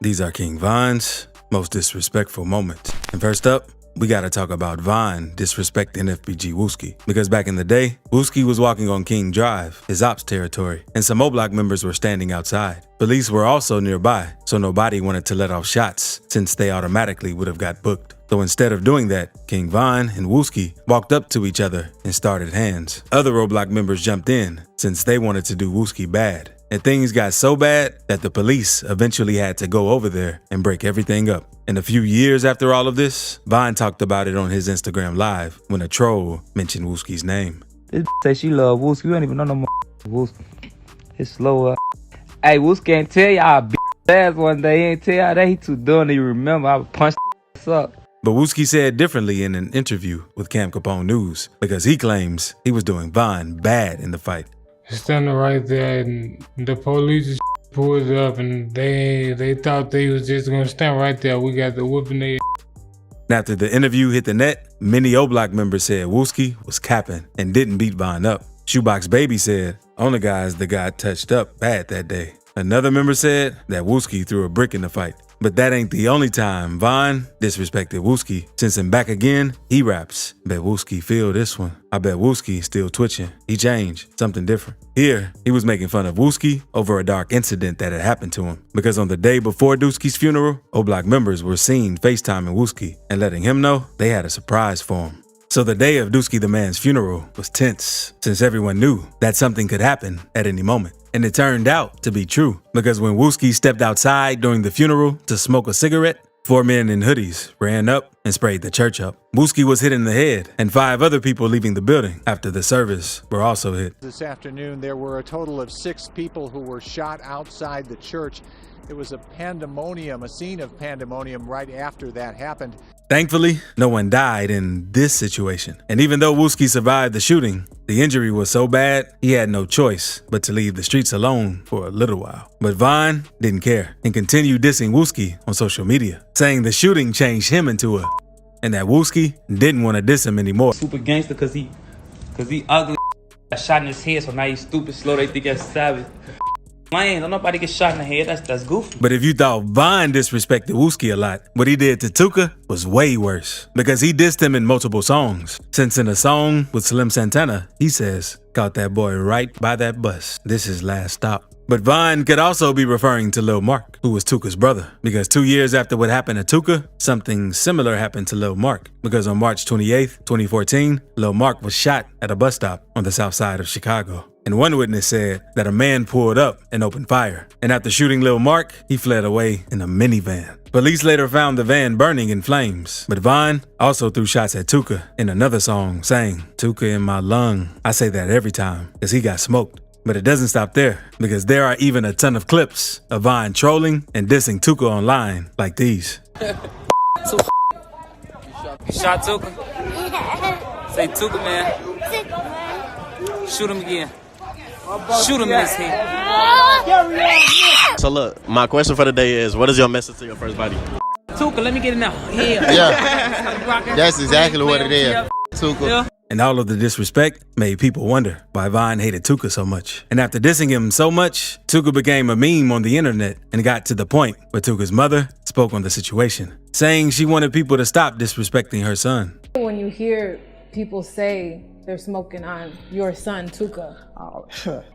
These are King Von's most disrespectful moments. And first up, we gotta talk about Von disrespecting FBG Wooski. Because back in the day, Wooski was walking on King Drive, his ops territory, and some O-Block members were standing outside. Police were also nearby, so nobody wanted to let off shots since they automatically would have got booked. So instead of doing that, King Von and Wooski walked up to each other and started hands. Other O-Block members jumped in since they wanted to do Wooski bad. And things got so bad that the police eventually had to go over there and break everything up. And a few years after all of this, Von talked about it on his Instagram Live when a troll mentioned Wooski's name. This say she love Wooski. We don't even know no more Wooski. It's slower. Hey, Wooski ain't tell y'all beat ass one day. He ain't tell y'all that. He too dumb to remember. I would punch ass up. But Wooski said differently in an interview with Cam Capone News because he claims he was doing Von bad in the fight. Standing right there, and the police just pulled up, and they thought they was just gonna stand right there. We got the whooping their. After the interview hit the net, many O-Block members said Wooski was capping and didn't beat Von up. Shoebox Baby said only guys that got touched up bad that day. Another member said that Wooski threw a brick in the fight. But that ain't the only time Von disrespected Wooski. Since in Back Again, he raps, bet Wooski feel this one. I bet Wooski still twitching. He changed, something different. Here, he was making fun of Wooski over a dark incident that had happened to him. Because on the day before Dooski's funeral, O-Block members were seen FaceTiming Wooski and letting him know they had a surprise for him. So the day of Dooski the Man's funeral was tense, since everyone knew that something could happen at any moment. And it turned out to be true, because when Wooski stepped outside during the funeral to smoke a cigarette, 4 men in hoodies ran up and sprayed the church up. Wooski was hit in the head, and 5 other people leaving the building after the service were also hit. This afternoon, there were a total of 6 people who were shot outside the church. It was a scene of pandemonium right after that happened. Thankfully, no one died in this situation. And even though Wooski survived the shooting, the injury was so bad, he had no choice but to leave the streets alone for a little while. But Von didn't care and continued dissing Wooski on social media, saying the shooting changed him into a, and that Wooski didn't want to diss him anymore. Super gangster cause he ugly. Got shot in his head, so now he's stupid, slow, they think that's savage. Man, don't nobody get shot in the head, that's goofy. But if you thought Von disrespected Wooski a lot, what he did to Tuka was way worse. Because he dissed him in multiple songs. Since in a song with Slim Santana, he says, "Caught that boy right by that bus. This is last stop." But Von could also be referring to Lil Mark, who was Tuka's brother. Because 2 years after what happened to Tuka, something similar happened to Lil Mark. Because on March 28th, 2014, Lil Mark was shot at a bus stop on the south side of Chicago. And one witness said that a man pulled up and opened fire. And after shooting Lil Mark, he fled away in a minivan. Police later found the van burning in flames. But Von also threw shots at Tuka in another song, saying, "Tuka in my lung." I say that every time, because he got smoked. But it doesn't stop there, because there are even a ton of clips of Von trolling and dissing Tuka online, like these. You shot Tuka? Say Tuka, man. Shoot him again. Shoot him in his head. So look, my question for the day is, what is your message to your first buddy? Tuka, let me get it now. Yeah. That's exactly what it is. Tuka. Yeah. And all of the disrespect made people wonder why Von hated Tuka so much. And after dissing him so much, Tuka became a meme on the internet and got to the point where Tuka's mother spoke on the situation, saying she wanted people to stop disrespecting her son. When you hear people say they're smoking on your son, Tuka. Oh,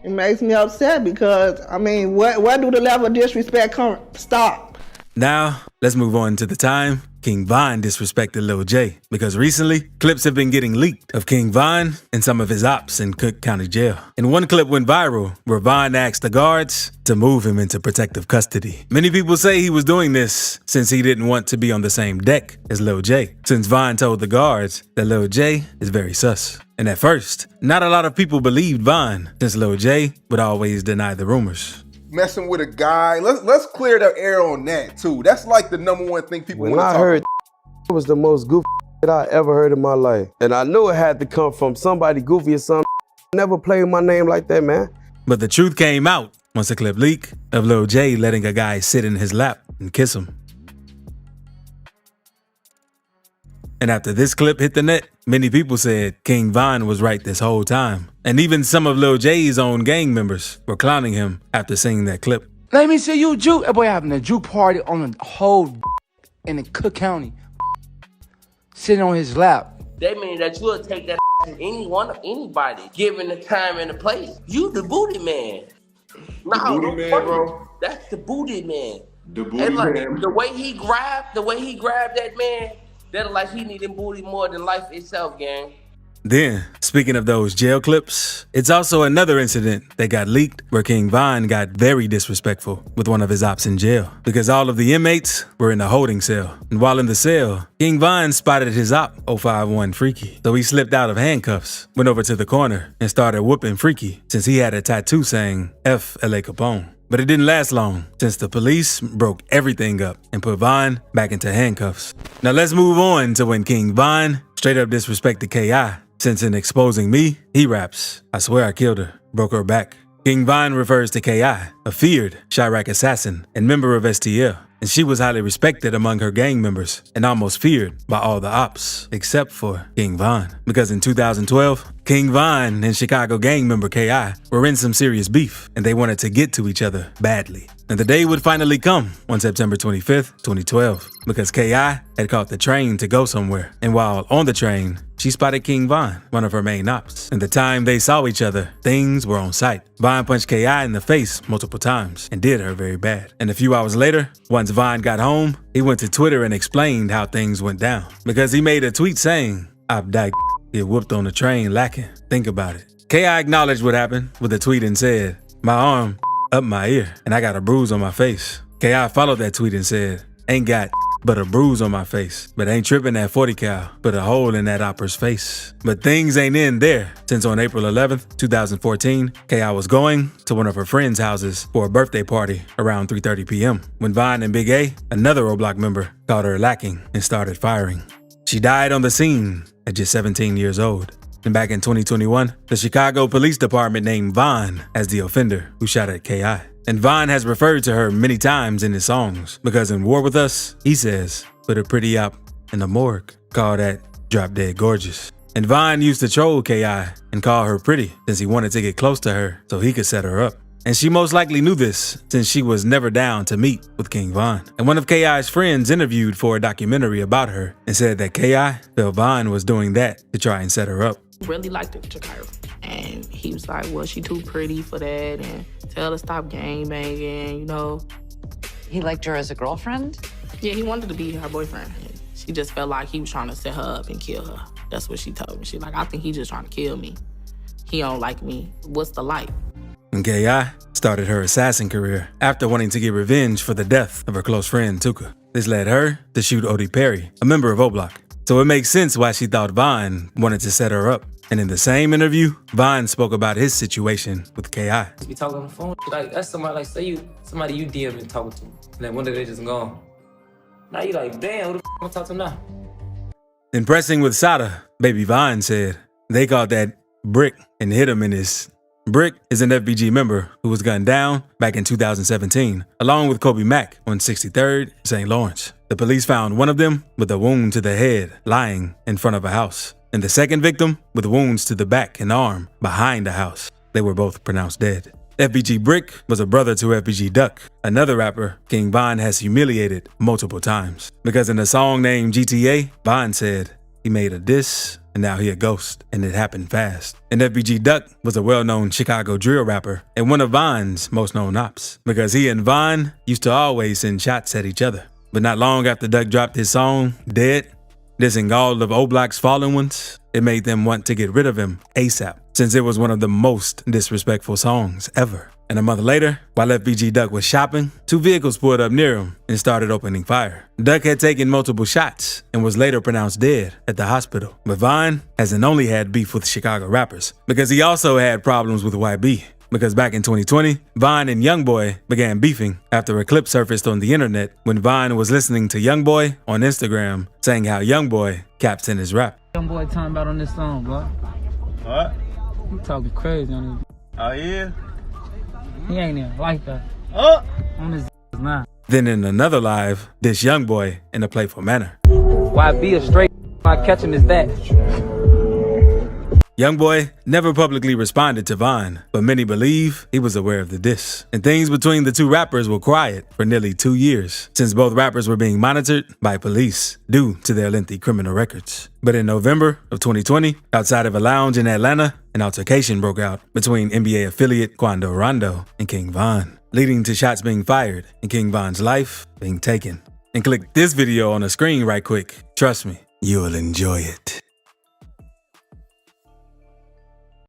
it makes me upset because, I mean, where do the level of disrespect stop? Now, let's move on to the time King Von disrespected Lil J, because recently, clips have been getting leaked of King Von and some of his ops in Cook County Jail. And one clip went viral where Von asked the guards to move him into protective custody. Many people say he was doing this since he didn't want to be on the same deck as Lil J, since Von told the guards that Lil J is very sus. And at first, not a lot of people believed Von, since Lil J would always deny the rumors. Messing with a guy. Let's clear the air on that too. That's like the #1 thing people want to talk about. When I heard it was the most goofy that I ever heard in my life. And I knew it had to come from somebody goofy or something. Never played my name like that, man. But the truth came out once a clip leaked of Lil J letting a guy sit in his lap and kiss him. And after this clip hit the net, many people said King Von was right this whole time. And even some of Lil J's own gang members were clowning him after seeing that clip. Let me see you juke. That boy having a juke party on the whole in the Cook County. Sitting on his lap. That means that you'll take that from anybody, given the time and the place. You the booty man. The booty man, bro. That's the booty man. The booty man. The way he grabbed that man, that like he needed booty more than life itself, gang. Then, speaking of those jail clips, it's also another incident that got leaked where King Von got very disrespectful with one of his ops in jail because all of the inmates were in a holding cell. And while in the cell, King Von spotted his op, 051 Freaky. So he slipped out of handcuffs, went over to the corner, and started whooping Freaky since he had a tattoo saying F. L.A. Capone. But it didn't last long since the police broke everything up and put Von back into handcuffs. Now let's move on to when King Von straight up disrespected K.I. Since in exposing me, he raps, I swear I killed her, broke her back. King Von refers to K.I., a feared Chirac assassin and member of STL, and she was highly respected among her gang members and almost feared by all the ops, except for King Von. Because in 2012, King Von and Chicago gang member K.I. were in some serious beef, and they wanted to get to each other badly. And the day would finally come on September 25th, 2012, because K.I. had caught the train to go somewhere. And while on the train, she spotted King Von, one of her main ops. And the time they saw each other, things were on sight. Von punched K.I. in the face multiple times and did her very bad. And a few hours later, once Von got home, he went to Twitter and explained how things went down. Because he made a tweet saying, I've died, get whooped on the train lacking. Think about it. K.I. acknowledged what happened with a tweet and said, my arm up my ear and I got a bruise on my face. K.I. followed that tweet and said, ain't got but a bruise on my face, but ain't tripping that 40 cal, but a hole in that opera's face. But things ain't in there, since on April 11th, 2014, K.I. was going to one of her friends' houses for a birthday party around 3:30 p.m. when Von and Big A, another O Block member, caught her lacking and started firing. She died on the scene at just 17 years old. And back in 2021, the Chicago Police Department named Von as the offender who shot at K.I. And Von has referred to her many times in his songs, because in War With Us, he says, put a pretty op in the morgue, call that drop dead gorgeous. And Von used to troll K.I. and call her pretty since he wanted to get close to her so he could set her up. And she most likely knew this since she was never down to meet with King Von. And one of K.I.'s friends interviewed for a documentary about her and said that K.I. felt Von was doing that to try and set her up. Really liked her. And he was like, well, she too pretty for that, and tell her to stop gang banging, you know. He liked her as a girlfriend? Yeah, he wanted to be her boyfriend. She just felt like he was trying to set her up and kill her. That's what she told me. She like, I think he just trying to kill me. He don't like me. What's the like? And K.I. started her assassin career after wanting to get revenge for the death of her close friend, Tuka. This led her to shoot Odie Perry, a member of O Block. So it makes sense why she thought Von wanted to set her up. And in the same interview, Von spoke about his situation with K.I. We talk on the phone, like that's somebody, like say somebody you DM and talking to, and then one day they just gone. Now you like, damn, who the f I'm talking to now? Impressing with Sada, Baby Von said they caught that Brick and hit him in his. Brick is an FBG member who was gunned down back in 2017, along with Kobe Mack on 63rd St. Lawrence. The police found one of them with a wound to the head, lying in front of a house, and the second victim with wounds to the back and arm behind the house. They were both pronounced dead. FBG Brick was a brother to FBG Duck, another rapper King Von has humiliated multiple times. Because in a song named GTA, Von said he made a diss and now he a ghost, and it happened fast. And FBG Duck was a well-known Chicago drill rapper and one of Von's most known ops, because he and Von used to always send shots at each other. But not long after Duck dropped his song, Dead, dissing all of O Block's fallen ones, it made them want to get rid of him ASAP, since it was one of the most disrespectful songs ever. And a month later, while FBG Duck was shopping, two vehicles pulled up near him and started opening fire. Duck had taken multiple shots and was later pronounced dead at the hospital. But Von hasn't only had beef with Chicago rappers, because he also had problems with YB. Because back in 2020, Von and Youngboy began beefing after a clip surfaced on the internet when Von was listening to Youngboy on Instagram saying how Youngboy caps in his rap. Youngboy talking about on this song, bro. What? You talking crazy on this. Oh, yeah? He ain't even like that. Oh! On his now. Then in another live, dish Youngboy in a playful manner. YB a straight not catching is that. Youngboy never publicly responded to Von, but many believe he was aware of the diss. And things between the two rappers were quiet for nearly 2 years, since both rappers were being monitored by police due to their lengthy criminal records. But in November of 2020, outside of a lounge in Atlanta, an altercation broke out between NBA affiliate Quando Rondo and King Von, leading to shots being fired and King Von's life being taken. And click this video on the screen right quick. Trust me, you'll enjoy it.